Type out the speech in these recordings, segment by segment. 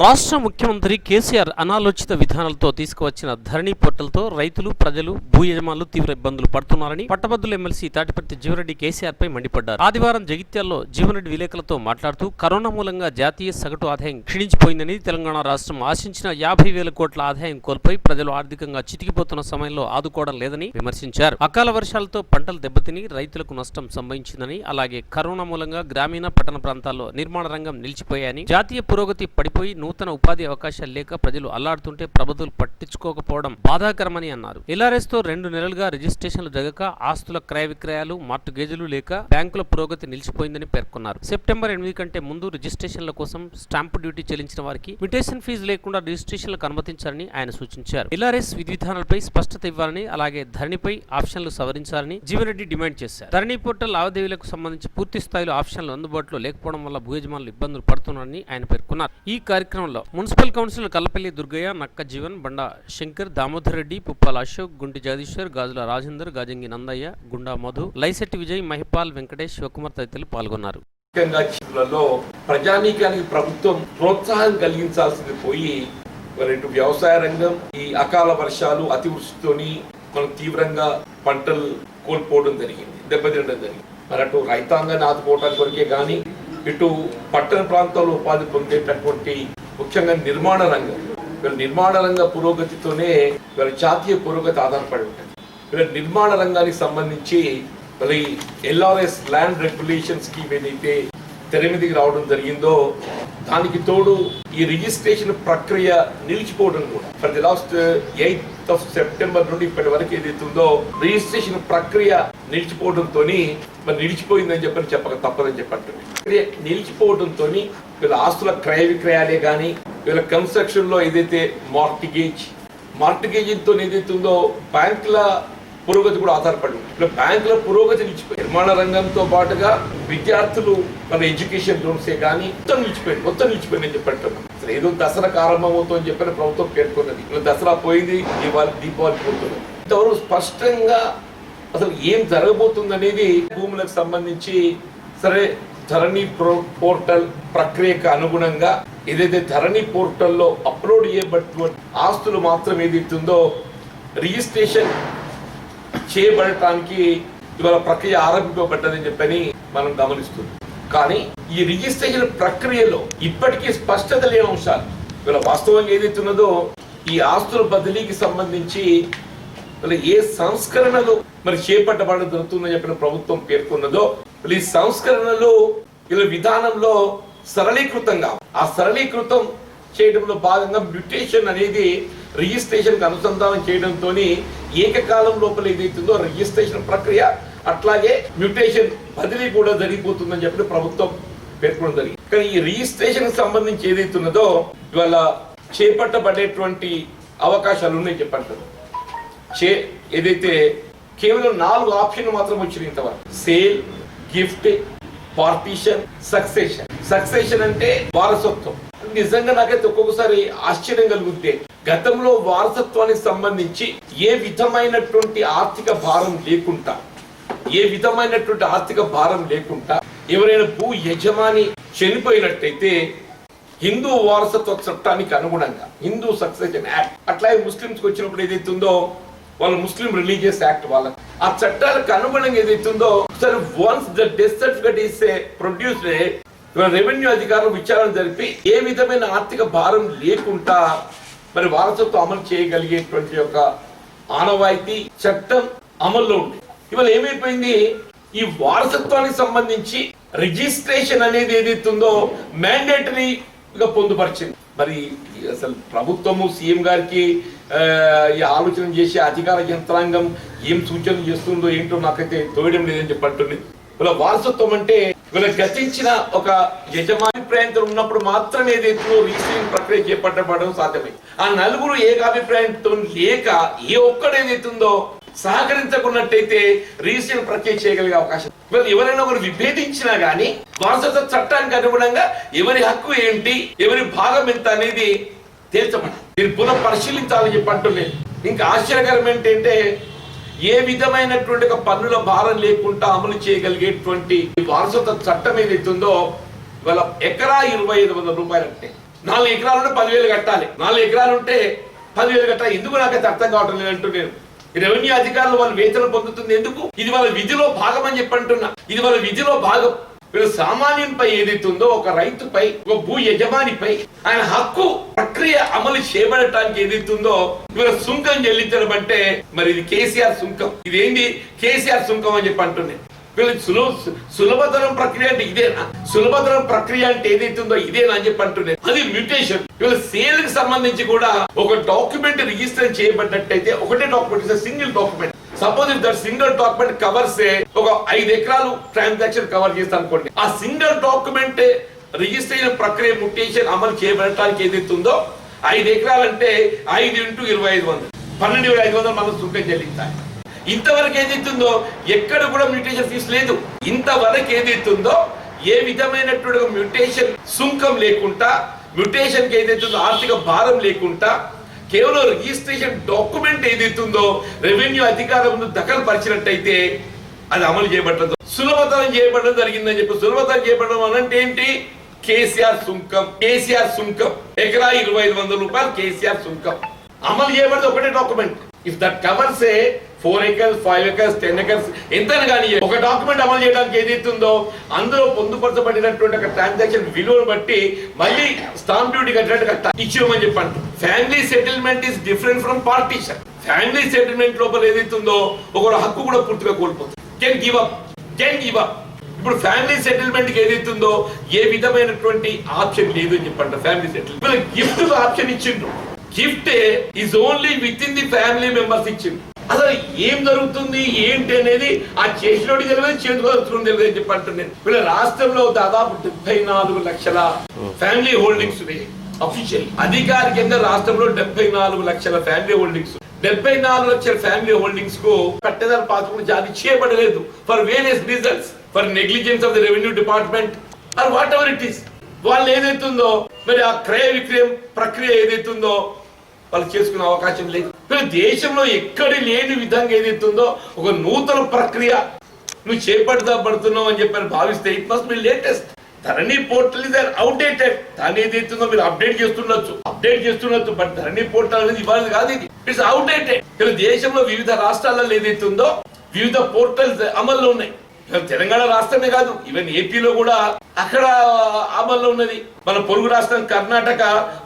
రాష్ట్ర ముఖ్యమంత్రి కేసీఆర్ అనాలోచిత విధానాలతో తీసుకువచ్చిన ధరణి పోర్టల్తో రైతులు, ప్రజలు, భూ యజమానులు తీవ్ర ఇబ్బందులు పడుతున్నారని పట్టభద్రుల ఎమ్మెల్సీ తాటిపర్తి జీవన్రెడ్డి కేసీఆర్ పై మండిపడ్డారు. ఆదివారం జగిత్యాల్లో జీవన్రెడ్డి విలేకరులతో మాట్లాడుతూ కరోనా మూలంగా జాతీయ సగటు ఆదాయం క్షీణించిపోయిందని, తెలంగాణ రాష్ట్రం ఆశించిన 50,000 కోట్ల ఆదాయం కోల్పోయి ప్రజలు ఆర్థికంగా చితికిపోతున్న సమయంలో ఆదుకోవడం లేదని విమర్శించారు. అకాల వర్షాలతో పంటలు దెబ్బతిని రైతులకు నష్టం సంభవించిందని, అలాగే కరోనా మూలంగా గ్రామీణ, పట్టణ ప్రాంతాల్లో నిర్మాణ రంగం నిలిచిపోయాయని, జాతీయ పురోగతి పడిపోయి నూతన ఉపాధి అవకాశాలు లేక ప్రజలు అల్లాడుతుంటే ప్రభుత్వాలు పట్టించుకోకపోవడం బాధాకరమని అన్నారు. ఎల్ఆర్ఎస్ తో 2 నెలలుగా రిజిస్ట్రేషన్లు జరగక ఆస్తుల క్రయ విక్రయాలు, మార్టుగేజీలు లేక బ్యాంకుల పురోగతి నిలిచిపోయిందని పేర్కొన్నారు. సెప్టెంబర్ 8 కంటే ముందు రిజిస్ట్రేషన్ల కోసం స్టాంపు డ్యూటీ చెల్లించిన వారికి మ్యుటేషన్ ఫీజు లేకుండా రిజిస్ట్రేషన్లకు అనుమతించాలని ఆయన సూచించారు. ఎల్ఆర్ఎస్ విధి విధానాలపై స్పష్టత ఇవ్వాలని, అలాగే ధరణిపై ఆప్షన్లు సవరించాలని జీవన్రెడ్డి డిమాండ్ చేశారు. ధరణి పోర్టల్ లావాదేవీలకు సంబంధించి పూర్తి స్థాయిలో ఆప్షన్లు అందుబాటులో లేకపోవడం వల్ల భూ యజమానులు ఇబ్బందులు పడుతున్నారని ఆయన పేర్కొన్నారు. ఈ కార్యక్రమంలో మున్సిపల్ కౌన్సిలర్ కల్లపల్లి దుర్గయ్య, నక్క జీవన్, బండా శంకర్, దామోదర్ రెడ్డి, పుప్పాల అశోక్, గుంటి జగదీశ్వర్, గాజుల రాజేందర్, గాజంగి నందయ్య, గుండా మధు, లైసెట్టి విజయ్, మహిపాల్, వెంకటేష్, శివకుమార్ తదితరులు పాల్గొన్నారు. ప్రజానీకానికి ప్రభుత్వం ప్రోత్సాహం కలిగించాల్సింది పోయి ఇటు వ్యవసాయ రంగం ఈ అకాల వర్షాలు, అతివృష్టితోని మనం తీవ్రంగా పంటలు కోల్పోవడం జరిగింది, దెబ్బతినడం జరిగింది. మరి అటు రైతాంగాన్ని ఆదుకోవడానికి కొరకే కానీ ఇటు పట్టణ ప్రాంతాల్లో ఉపాధి పొందేటటువంటి ముఖ్యంగా నిర్మాణ రంగ పురోగతితోనే జాతీయ పురోగతి ఆధారపడి ఉంటుంది. నిర్మాణ రంగానికి సంబంధించి మరి ఎల్ఆర్ఎస్ ల్యాండ్ రెగ్యులేషన్ స్కీమ్ ఏదైతే తెరమిదికి రావడం జరిగిందో దానికి తోడు ఈ రిజిస్ట్రేషన్ ప్రక్రియ నిలిచిపోవడం కూడా for the last 8th September నుండి ఇప్పటి వరకు ఏదైతుందో రిజిస్ట్రేషన్ ప్రక్రియ నిలిచిపోవడంతో మరి నిలిచిపోయిందని చెప్పక తప్పదని చెప్పంటుంది. నిలిచిపోవడంతో వీళ్ళ ఆస్తుల క్రయ విక్రయాలే కానీ వీళ్ళ కన్స్ట్రక్షన్ లో ఏదైతే మార్టిగేజ్ తో ఏదైతుందో బ్యాంకుల పురోగతి కూడా ఆధారపడి ఉంది. బ్యాంకుల పురోగతి నిలిచిపోయి నిర్మాణ రంగంతో పాటుగా విద్యార్థులు మన ఎడ్యుకేషన్ లోన్సే కానీ మొత్తం నిలిచిపోయింది అని చెప్పంటున్నాం. అసలు ఏదో దసరా ఆరంభమవుతుందని చెప్పిన ప్రభుత్వం పేర్కొన్నది. దసరా పోయింది, దీపావళి పోతుంది. ఇంతవరకు స్పష్టంగా అసలు ఏం జరగబోతుంది అనేది భూములకు సంబంధించి సరే ధరణి పోర్టల్ ప్రక్రియకు అనుగుణంగా ఏదైతే ధరణి పోర్టల్లో అప్లోడ్ చేయబడినటువంటి ఆస్తులు మాత్రం ఏదైతుందో రిజిస్ట్రేషన్ చేయబడటానికి ఇవాళ ప్రక్రియ ఆరంభింపబడ్డదని చెప్పని మనం గమనిస్తుంది. కానీ ఈ రిజిస్ట్రేషన్ ప్రక్రియలో ఇప్పటికీ స్పష్టత లేని అంశాలు ఇవాళ వాస్తవంగా ఏదైతున్నదో ఈ ఆస్తుల బదిలీకి సంబంధించి ఏ సంస్కరణలు మరి చేపట్టబడడం జరుగుతుందని చెప్పిన ప్రభుత్వం పేర్కొన్నదో ఈ సంస్కరణలు ఇలా విధానంలో సరళీకృతంగా ఆ సరళీకృతం చేయడంలో భాగంగా మ్యుటేషన్ అనేది రిజిస్ట్రేషన్ కు అనుసంధానం చేయడంతో ఏకకాలం లోపల ఏదైతుందో రిజిస్ట్రేషన్ ప్రక్రియ అట్లాగే మ్యుటేషన్ బదిలీ కూడా జరిగిపోతుందని చెప్పి ప్రభుత్వం పేర్కొనడం జరిగింది. కానీ ఈ రిజిస్ట్రేషన్ కు సంబంధించి ఏదైతున్నదో ఇవాళ చేపట్టబడేటువంటి అవకాశాలు ఉన్నాయి చెప్పంటారు. ఏదైతే కేవలం 4 ఆప్షన్లు మాత్రం వచ్చినాయి ఇంతవరకు. సేల్, గిఫ్ట్, పార్టీషన్, సక్సెషన్ అంటే వారసత్వం. నిజంగా నాకైతే ఒక్కొక్కసారి ఆశ్చర్యం కలుగుతే గతంలో వారసత్వానికి సంబంధించి ఏ విధమైనటువంటి ఆర్థిక భారం లేకుండా ఎవరైనా భూ యజమాని చనిపోయినట్టయితే హిందూ వారసత్వ చట్టానికి అనుగుణంగా హిందూ సక్సెషన్ యాక్ట్ అట్లాగే ముస్లింస్కి వచ్చినప్పుడు ఏదైతుందో వాళ్ళ ముస్లిం రిలీజియస్ యాక్ట్ వాళ్ళ ఆ చట్టాలకు అనుగుణంగా ఏదైతుందో సరే once the death certificate is produced revenue అధికారులు విచారణ జరిపి ఏ విధమైన ఆర్థిక భారం లేకుండా మరి వారసత్వం అమలు చేయగలిగేటువంటి ఒక ఆనవాయితీ చట్టం అమల్లో ఉంది. ఇవాళ ఏమైపోయింది, ఈ వారసత్వానికి సంబంధించి రిజిస్ట్రేషన్ అనేది ఏదైతుందో మ్యాండేటరీగా పొందుపరిచింది. మరి అసలు ప్రభుత్వము సీఎం గారికి ఈ ఆలోచన చేసే అధికార యంత్రాంగం ఏం సూచనలు చేస్తుందో ఏంటో నాకైతే తోయడం లేదని చెప్పంటుంది. ఇలా వారసత్వం అంటే వీళ్ళ గతించిన ఒక యజమానిప్రాయంతో ఉన్నప్పుడు మాత్రమే ఏదైతే రిజిస్ట్రేషన్ ప్రక్రియ చేపట్టబడడం సాధ్యమైంది. ఆ నలుగురు ఏకాభిప్రాయంతో లేక ఏ ఒక్కడు ఏదైతుందో సహకరించకున్నట్టయితే రిజిస్ట్రేషన్ ప్రక్రియ చేయగలిగే అవకాశం. ఎవరైనా ఒకరు విభేదించినా గానీ వారసత్వ చట్టానికి అనుగుణంగా ఎవరి హక్కు ఏంటి, ఎవరి భాగం ఎంత అనేది తేల్చమని మీరు పునః పరిశీలించాలని చెప్పి అంటున్నాను. ఇంకా ఆశ్చర్యకరం ఏంటంటే ఏ విధమైనటువంటి పన్నుల భారం లేకుండా అమలు చేయగలిగేటువంటి వారసత్వ చట్టం ఏదైతుందో ఇవాళ ఎకరా 2,500 రూపాయలు అంటే 4 ఎకరాలు ఉంటే 10,000 కట్టాలి, 4 ఎకరాలు ఉంటే 10,000 కట్టాలి. ఎందుకు నాకైతే అర్థం కావటం లేదంటూ నేను రెవెన్యూ అధికారులు వాళ్ళు వేతనం పొందుతుంది ఎందుకు? ఇది వాళ్ళ విధిలో భాగం అని చెప్పంటున్నా. ఇది వాళ్ళ విధిలో భాగం. వీళ్ళు సామాన్యునిపై ఏదైతుందో, ఒక రైతుపై, ఒక భూ యజమానిపై ఆయన హక్కు ప్రక్రియ అమలు చేయబడటానికి ఏదైతుందో వీళ్ళ సుంకం చెల్లించడం అంటే మరి ఇది కేసీఆర్ సుంకం. ఇదేంది కేసీఆర్ సుంకం అని చెప్పి అంటున్నాను. వీళ్ళకి సులభతరం ప్రక్రియ అంటే ఇదేనా? సులభతరం ప్రక్రియ అంటే ఏదైతుందో ఇదేనా అని చెప్పి అంటున్నాను. అది మ్యూటేషన్. వీళ్ళ సేల్ కి సంబంధించి కూడా ఒక డాక్యుమెంట్ రిజిస్టర్ చేయబడ్డట్టయితే ఒకటే document, single document. Suppose if that single document covers ఒక 5 ఎకరాలు ట్రాన్సాక్షన్ కవర్ చేస్తా అనుకోండి, ఆ సింగిల్ డాక్యుమెంట్ రిజిస్ట్రేషన్ ప్రక్రియ మ్యూటేషన్ అమలు చేయబడటానికి ఏదైతుందో 5 ఎకరాలు అంటే 5 × 2500 12,500 మనం సుంకం చెల్లించాలి. ఇంతవరకు ఏదైతుందో ఎక్కడ కూడా మ్యూటేషన్ ఫీజు లేదు. ఇంతవరకు ఏదైతుందో ఏ విధమైనటువంటి మ్యూటేషన్ సుంకం లేకుండా, మ్యూటేషన్ కి ఏదైతుందో ఆర్థిక భారం లేకుండా కేవలం రిజిస్ట్రేషన్ డాక్యుమెంట్ ఏదైతుందో రెవెన్యూ అధికారం ముందు దఖలు పరిచినట్టయితే అది అమలు చేయబడదు. సులభతరం చేయబడడం జరిగిందని చెప్పి సులభతరం చేయబడడం అంటే ఏంటి? కేసీఆర్ సుంకం. కేసీఆర్ సుంకం ఎకరా 2,500 రూపాయలు కేసీఆర్ సుంకం అమలు చేయబడదు ఒకటే document. If that covers 4 acres, 5 acres, 10 acres ఎంతైనా కానీ ఒక డాక్యుమెంట్ అమలు చేయడానికి ఏదైతుందో అందులో పొందుపరచబడినటువంటి ఒక ట్రాన్సాక్షన్ విలువను బట్టి మళ్ళీ స్టాంప్ డ్యూటీ కట్టినట్టు కట్టాలి. ఇచ్చేయమని చెప్పండి. Family settlement is different from partition. Family settlement లోపల ఏదైతుందో ఒకరు హక్కు కూడా పూర్తిగా కోల్పోతుంది. Can give up. ఇప్పుడు ఫ్యామిలీ సెటిల్మెంట్ కి ఏదైతుందో ఏ విధమైనటువంటి ఆప్షన్ లేదు అని చెప్పండి. ఫ్యామిలీ సెటిల్మెంట్ గిఫ్ట్ ఆప్షన్ ఇచ్చిండ్రు. Gift is only with in the family members ఇచ్చింది. అసలు ఏం జరుగుతుంది ఏంటి అనేది ఆ చేసినోడి తెలియదు, చేతులు తెలియదు అని చెప్పి అంటున్నాను. వీళ్ళ రాష్ట్రంలో దాదాపు 74 లక్షల ఫ్యామిలీ హోల్డింగ్స్ అఫీషియల్ అధికారికంగా రాష్ట్రంలో 74 లక్షల ఫ్యామిలీ హోల్డింగ్స్. 74 లక్షల ఫ్యామిలీ హోల్డింగ్స్ కు పట్టేదారు పాత్ర జారీ చేయబడలేదు for various reasons, for negligence of the revenue department or whatever it is. వాళ్ళు ఏదైతుందో మరి ఆ క్రయ విక్రయం ప్రక్రియ ఏదైతుందో వాళ్ళు చేసుకునే అవకాశం లేదు. దేశంలో ఎక్కడ లేని విధంగా ఏదైతుందో ఒక నూతన ప్రక్రియ నువ్వు చేపడతాబడుతున్నావు అని చెప్పి భావిస్తే it must be latest. Dharani portal is outdated. దాని ఏదైతుందో మీరు అప్డేట్ చేస్తున్నచ్చు బట్ ధరణి పోర్టల్ అనేది ఇవ్వాలి కాదు, ఇది ఇట్స్ అవుట్డేటెడ్. దేశంలో వివిధ రాష్ట్రాలలో ఏదైతుందో వివిధ పోర్టల్స్ అమల్లో ఉన్నాయి. తెలంగాణ రాష్ట్రమే కాదు, ఈవెన్ ఏపీలో కూడా అక్కడ అమల్లో ఉన్నది. మన పొరుగు రాష్ట్రం కర్ణాటక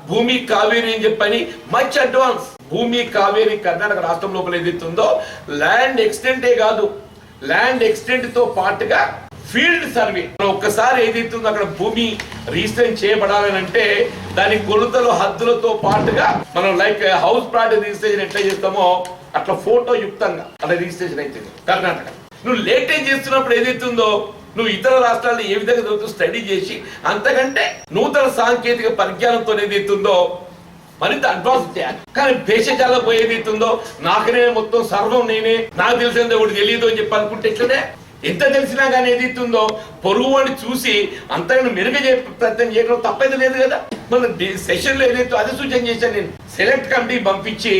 భూమి కావేరి అని చెప్పని మచ్ అడ్వాన్స్. భూమి కావేరి కర్ణాటక రాష్ట్రం లోపల ఏదైతుందో ల్యాండ్ ఎక్స్టెంటే కాదు, ల్యాండ్ ఎక్స్టెంట్ తో పాటుగా ఫీల్డ్ సర్వే ఒక్కసారి ఏదైతుందో అక్కడ భూమి రిజిస్ట్రేషన్ చేయబడాలని అంటే దాని కొలతలు హద్దులతో పాటుగా మనం లైక్ హౌస్ ప్లాట్ రిజిస్ట్రేషన్ ఎట్లా చేస్తామో అట్లా ఫోటో యుక్తంగా అట్లా రిజిస్ట్రేషన్ అయితే కర్ణాటక. నువ్వు లేటెస్ట్ చేస్తున్నప్పుడు ఏదైతుందో నువ్వు ఇతర రాష్ట్రాల్లో ఏ విధంగా జరుగుతుందో స్టడీ చేసి అంతకంటే నూతన సాంకేతిక పరిజ్ఞానంతో ఏదైతుందో మరింత అడ్వాన్స్ చేయాలి. కానీ భేషజాలకు పోయి ఏదైతుందో నాకనే మొత్తం సర్వం నేనే, నాకు తెలిసిందే ఒకటి తెలియదు అని చెప్పి అనుకుంటే ఎట్లనే ఎంత తెలిసినా కానీ ఏదైతుందో పొరుగు వాడిని చూసి అంతగా మెరుగు ప్రయత్నం చేయడం తప్పైతే లేదు కదా. మన సెషన్ లో ఏదైతే అది సూచన చేశాను నేను. సెలెక్ట్ కమిటీ పంపించి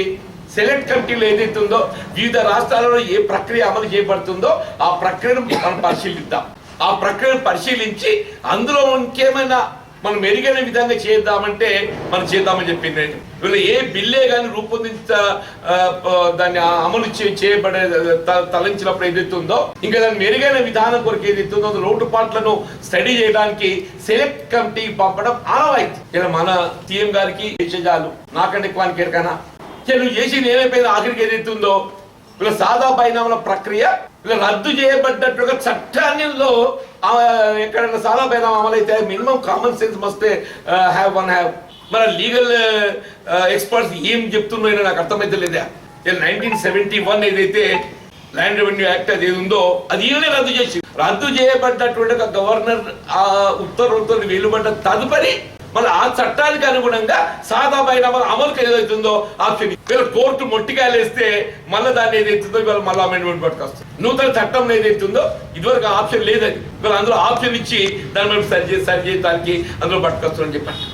సెలెక్ట్ కమిటీలో ఏదైతుందో వివిధ రాష్ట్రాలలో ఏ ప్రక్రియ అమలు చేయబడుతుందో ఆ ప్రక్రియను మనం పరిశీలిద్దాం. ఆ ప్రక్రియను పరిశీలించి అందులో ఇంకేమైనా మనం మెరుగైన విధంగా చేద్దామంటే మనం చేద్దామని చెప్పింది. వీళ్ళు ఏ బిల్లే కానీ దాన్ని అమలు చేయబడే తలంచినప్పుడు ఏదైతుందో ఇంకా దాన్ని మెరుగైన విధానం కొరకు ఏదైతుందో లోటుపాట్లను స్టడీ చేయడానికి సెలెక్ట్ కమిటీ పంపడం ఆనవాయితీ. ఇలా మన సీఎం గారికి విషయాలు నాకంటే ఎక్కువ కేరకనా నువ్వు చేసి ఏమైపోయింది ఆఖరికి ఏదైతుందో వీళ్ళ సాదా బైనామాల ప్రక్రియ వీళ్ళ రద్దు చేయబడ్డట్టుగా చట్టాల్లో ఎక్కడైనా సాదా బైనామా అమలైతే minimum common sense must have. మన లీగల్ ఎక్స్పర్ట్స్ ఏం చెప్తున్నారో నాకు అర్థమైతే లేదా. 1971 ఏదైతే ల్యాండ్ రెవెన్యూ యాక్ట్ అది ఉందో అది ఈయనే రద్దు చేయబడ్డటువంటి గవర్నర్ ఆ ఉత్తర్వులతో వెలువడ్డ తదుపరి మళ్ళీ ఆ చట్టానికి అనుగుణంగా సాదా బైనామా అమలుకి ఏదైతుందో ఆప్షన్ వీళ్ళ కోర్టు మొట్టికాయలు వేస్తే మళ్ళీ దాన్ని ఏదైతుందో ఇవాళ మళ్ళీ అమెండ్మెంట్ పట్టుకొస్తుంది. నూతన చట్టంలో ఏదైతుందో ఇదివరకు ఆప్షన్ లేదని వీళ్ళు అందులో ఆప్షన్ ఇచ్చి దాని మీద సరి చేయడానికి అందులో పట్టుకొస్తామని చెప్పండి.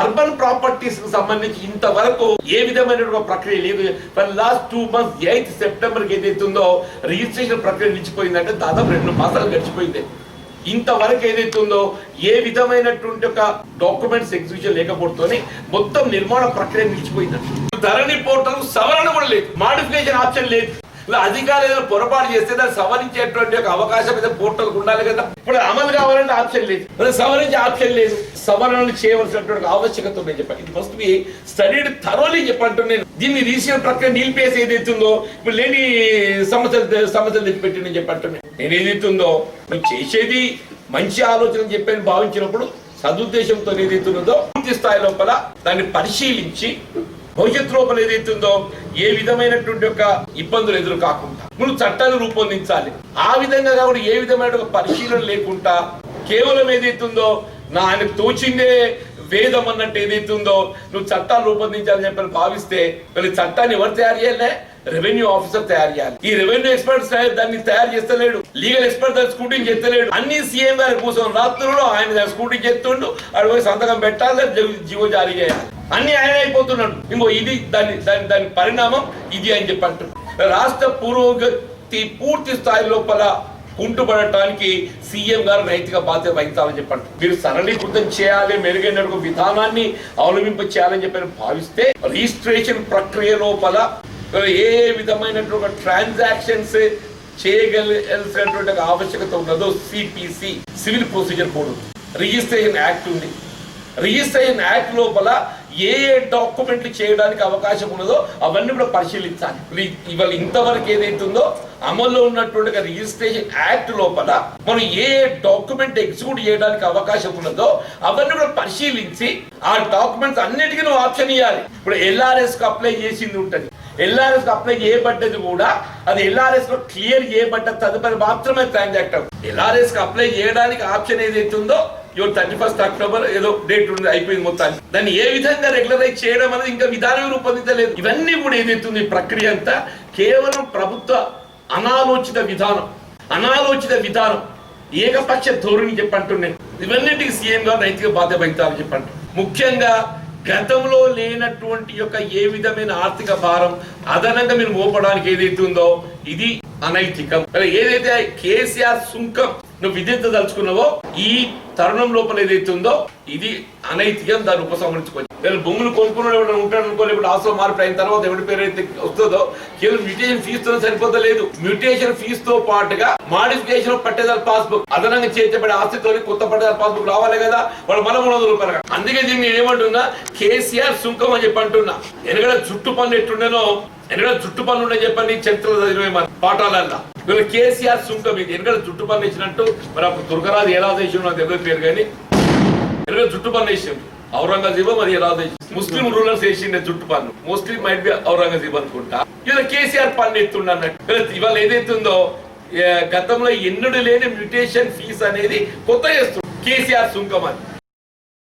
అర్బన్ ప్రాపర్టీస్ కు సంబంధించి ఇంతవరకు ఏ విధమైన ప్రక్రియ లేదు. లాస్ట్ 2 months 8th September ఏదైతుందో రిజిస్ట్రేషన్ ప్రక్రియ నిలిచిపోయిందంటే దాదాపు 2 మాసాలు గడిచిపోయింది. ఇంతవరకు ఏదైతే ఉందో ఏ విధమైనటువంటి ఒక డాక్యుమెంట్స్ ఎగ్జిక్యూషన్ లేకపోతే మొత్తం నిర్మాణ ప్రక్రియ నిలిచిపోయింది. ధరణి పోర్టల్ సవరణ కూడా లేదు, మాడిఫికేషన్ ఆప్షన్ లేదు. ఇలా అధికారులు ఏదైనా పొరపాటు చేస్తే దాన్ని సవరించేటువంటి ఒక అవకాశం అయితే పోర్టల్ ఉండాలి కదా. ఇప్పుడు అమలు కావాలంటే ఆప్షన్ లేదు, సవరించే ఆప్షన్ లేదు. సవరణలు చేయవలసినటువంటి ఆవశ్యకత ఉందని చెప్పాను. ఇది ఫస్ట్ బి స్టడీడ్ థరోలీ చెప్పంటున్నాను నేను. దీన్ని రీసెంట్ ప్రక్రియ నిలిపేసి ఏదైతుందో ఇప్పుడు లేని సమస్యలు తెచ్చిపెట్టి నేను చెప్పంటున్నాను. నేను ఏదైతుందో నువ్వు చేసేది మంచి ఆలోచన చెప్పని భావించినప్పుడు సదుద్దేశంతో ఏదైతున్నదో పూర్తి స్థాయి లోపల దాన్ని పరిశీలించి భవిష్యత్తు లోపల ఏదైతుందో ఏ విధమైనటువంటి ఒక ఇబ్బందులు ఎదురు కాకుండా నువ్వు చట్టాలు రూపొందించాలి. ఆ విధంగా కాకుండా ఏ విధమైన పరిశీలన లేకుండా కేవలం ఏదైతుందో ఆయనకు తోచిందే వేదం అన్నట్టు ఏదైతుందో నువ్వు చట్టాలు రూపొందించాలని చెప్పని భావిస్తే వీళ్ళు చట్టాన్ని ఎవరు తయారు చేయాలి? రెవెన్యూ ఆఫీసర్ తయారు చేయాలి. ఈ రెవెన్యూ ఎక్స్పర్ట్స్ దాన్ని తయారు చేస్తలేడు, లీగల్ ఎక్స్పర్ట్ దాన్ని స్కూటింగ్ చేస్తలేడు. అన్ని సీఎం గారి కోసం రాత్రులు ఆయన స్కూటింగ్ చేస్తుండు, అక్కడ పోయి సంతకం పెట్టాలి, జీవో జారీ చేయాలి. అన్ని ఆయన అయిపోతున్నాడు. ఇంకో ఇది దాని పరిణామం ఇది అని చెప్పి అంటున్నాడు. రాష్ట్ర పురోగతి పూర్తి స్థాయి లోపల కుంటుపడటానికి సీఎం గారు నైతిక బాధ్యత వహించాలని చెప్పండి. మీరు సరళీకృతం చేయాలి, మెరుగైన విధానాన్ని అవలంబింప చేయాలని చెప్పి భావిస్తే రిజిస్ట్రేషన్ ప్రక్రియ లోపల ఏ విధమైనటువంటి ట్రాన్సాక్షన్స్ చేయగలిగినటువంటి ఆవశ్యకత ఉన్నదో సిపిసి సివిల్ ప్రొసీజర్ కోడ్ ఉంది, రిజిస్ట్రేషన్ యాక్ట్ ఉంది. రిజిస్ట్రేషన్ యాక్ట్ లోపల ఏ డాక్యుమెంట్లు చేయడానికి అవకాశం ఉన్నదో అవన్నీ కూడా పరిశీలించాలి. ఇవాళ ఇంతవరకు ఏదైతుందో అమల్లో ఉన్నటువంటి రిజిస్ట్రేషన్ యాక్ట్ లోపల మనం ఏ డాక్యుమెంట్ ఎగ్జిక్యూట్ చేయడానికి అవకాశం ఉన్నదో అవన్నీ కూడా పరిశీలించి ఆ డాక్యుమెంట్స్ అన్నిటికీ నువ్వు ఆప్షన్ ఇవ్వాలి. ఇప్పుడు ఎల్ఆర్ఎస్ కు అప్లై చేసింది ఉంటుంది, ఎల్ఆర్ఎస్ కు అప్లై చేయబడ్డది కూడా అది ఎల్ఆర్ఎస్ లో క్లియర్ చేయబడ్డ తదుపరి మాత్రమే ట్రాన్సాక్ట్ అవుతుంది. ఎల్ఆర్ఎస్ కు అప్లై చేయడానికి ఆప్షన్ ఏదైతుందో 31 అక్టోబర్ ఏదో డేట్ ఉంది, అయిపోయింది మొత్తాన్ని. దాన్ని ఏ విధంగా రెగ్యులరైజ్ చేయడం అనేది ఇంకా విధానం రూపొందించలేదు. ఇవన్నీ కూడా ఏదైతుంది ప్రక్రియ అంతా కేవలం ప్రభుత్వ అనాలోచిత విధానం ఏకపక్ష ధోరణి చెప్పంటున్నాను. ఇవన్నింటికి సీఎం గారు నైతిక బాధ్యత వహించాలని చెప్పండి. ముఖ్యంగా గతంలో లేనటువంటి యొక్క ఏ విధమైన ఆర్థిక భారం అదనంగా మీరు మోపడానికి ఏదైతుందో ఇది అనైతికం. ఏదైతే కేసీఆర్ సుంకం నువ్వు విధించదలుచుకున్నావో ఈ తరుణం లోపల ఏదైతుందో ఇది అనైతికం, దాన్ని ఉపసంహరించుకోవచ్చు. భూములు కొనుక్కున్నాడు ఎవరైనా ఉంటాడు అనుకోలేదు. ఇప్పుడు ఆశలో మార్పు అయిన తర్వాత ఎవరి పేరు అయితే వస్తుందో కేవలం మ్యూటేషన్ ఫీజుతో సరిపోతలేదు. మ్యూటేషన్ ఫీజు తో పాటుగా మాడిఫికేషన్ పట్టేదారు పాస్బుక్ అదనంగా చేర్చబడే ఆస్తితో కొత్త పట్టేదారు పాస్బుక్ రావాలి కదా, వాళ్ళు మన 300 రూపాయలు. అందుకే దీన్ని ఏమంటున్నా కేసీఆర్ సుంకం అని చెప్పి అంటున్నా. ఎందుకంటే జుట్టు పన్ను ఎట్టుండేనో జుట్టు పన్ను ఉండని చెప్పండి చరిత్రలో చదివే మన పాఠాలల్లో వీళ్ళు కేసీఆర్ సుంకం ఇది. ఎందుకంటే జుట్టు పన్ను ఇచ్చినట్టు మరి అప్పుడు దుర్గరాజు ఎలా దేశం నాకు ఎవరి పేరు కానీ ఎందుకంటే జుట్టు పన్ను వేసిండు ఔరంగజీబ్, మరి ఎలా ముస్లిం రూలర్స్ వేసిండే జుట్టు పన్ను, మోస్ట్లీ మైట్ బి ఔరంగజీబ్ అనుకుంటా. ఇలా కేసీఆర్ పన్ను ఎత్తుండ అన్నట్టు. ఇవాళ ఏదైతుందో గతంలో ఎన్నడూ లేని మ్యూటేషన్ ఫీజు అనేది కొత్త చేస్తుంది కేసీఆర్ సుంకం అని.